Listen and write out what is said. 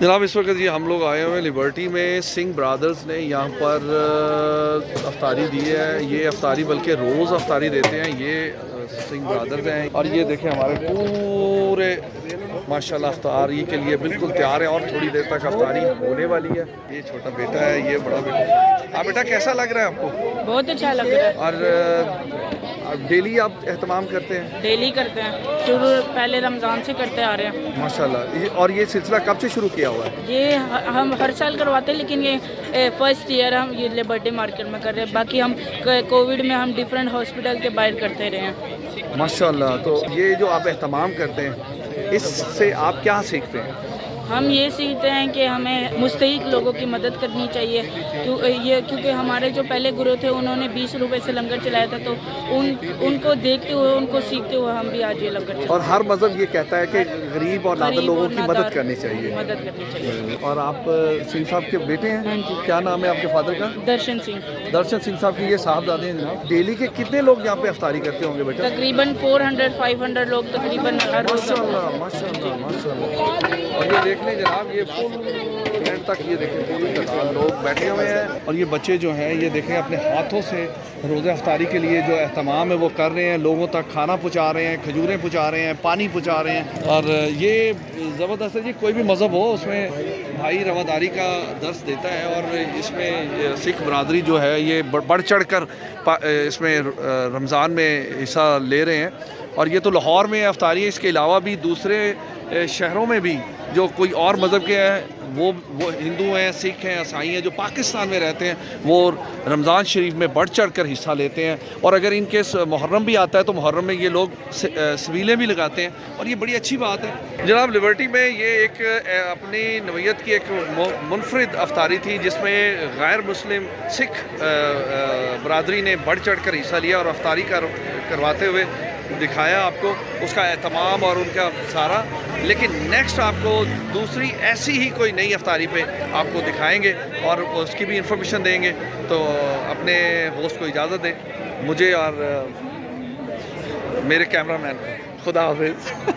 जनाब इस वक्त जी हम लोग आए हुए हैं लिबर्टी में। सिंह ब्रदर्स ने यहाँ पर अफ्तारी दी है। ये अफ्तारी बल्कि रोज़ अफ्तारी देते हैं। ये सिंह ब्रदर्स हैं और ये देखें हमारे पूरे माशाल्लाह अफ्तारी के लिए बिल्कुल तैयार है और थोड़ी देर तक अफ्तारी होने वाली है। ये छोटा बेटा है, ये बड़ा बेटा। हाँ बेटा, कैसा लग रहा है आपको? बहुत अच्छा लग रहा है। और डेली आप एहतमाम करते हैं? डेली करते हैं, शुरू पहले रमज़ान से करते आ रहे हैं माशाल्लाह। और ये सिलसिला कब से शुरू किया हुआ है? ये हम हर साल करवाते हैं, लेकिन ये फर्स्ट ईयर हम ये लिबर्टी मार्केट में कर रहे हैं। बाकी हम कोविड में हम डिफरेंट हॉस्पिटल के बाहर करते रहे हैं। माशाल्लाह। तो ये जो आप एहतमाम करते हैं, इससे आप क्या सीखते हैं? हम ये सीखते हैं कि हमें मुस्तहिक लोगों की मदद करनी चाहिए। क्योंकि हमारे जो पहले गुरु थे उन्होंने 20 रुपए से लंगर चलाया था, तो उनको देखते हुए, उनको सीखते हुए हम भी आज ये लंगर चलाते हैं। और हर मज़हब ये कहता है कि गरीब और नादर लोगों की मदद करनी चाहिए। और आप सिंह साहब के बेटे हैं? हाँ जी। क्या नाम है आपके फादर का? दर्शन सिंह। दर्शन सिंह साहब के ये साहबजादे हैं जनाब। डेली के कितने लोग यहाँ पे अफ्तारी करते होंगे बेटा? तकरीबन 400-500 लोग तकरीबन हर रोज़। माशाल्लाह माशाल्लाह माशाल्लाह। और ये देख लें जनाब, ये फुल एंड तक ये देखें पूरी तादाद लोग बैठे हुए हैं। और ये बच्चे जो हैं ये देखें अपने हाथों से रोज़े अफ्तारी के लिए जो एहतमाम है वो कर रहे हैं। लोगों तक खाना पहुँचा रहे हैं, खजूरें पहुँचा रहे हैं, पानी पहुँचा रहे हैं। और ये ज़बरदस्त है जी। कोई भी मज़हब हो उसमें भाई रवादारी का दर्स देता है और इसमें सिख बरदरी जो है ये बढ़ चढ़ कर इसमें रमज़ान में हिस्सा ले रहे हैं। और ये तो लाहौर में अफ्तारी है, इसके अलावा भी दूसरे शहरों में भी जो कोई और मज़हब के हैं, वो हिंदू हैं, सिख हैं, ईसाई हैं, जो पाकिस्तान में रहते हैं, वो रमज़ान शरीफ में बढ़ चढ़ कर हिस्सा लेते हैं। और अगर इनके मुहर्रम भी आता है तो मुहर्रम में ये लोग सबीलें भी लगाते हैं और ये बड़ी अच्छी बात है। जनाब लिबर्टी में ये एक अपनी नवीयत की एक मुनफरिद अफ्तारी थी जिसमें गैर मुस्लिम सिख बरदरी ने बढ़ चढ़ कर हिस्सा लिया और अफ्तारी करवाते हुए दिखाया आपको उसका एहतमाम और उनका सारा। लेकिन नेक्स्ट आपको दूसरी ऐसी ही कोई नई अफ्तारी पे आपको दिखाएंगे और उसकी भी इंफॉर्मेशन देंगे। तो अपने होस्ट को इजाज़त दें, मुझे और मेरे कैमरामैन को। खुदा हाफिज़।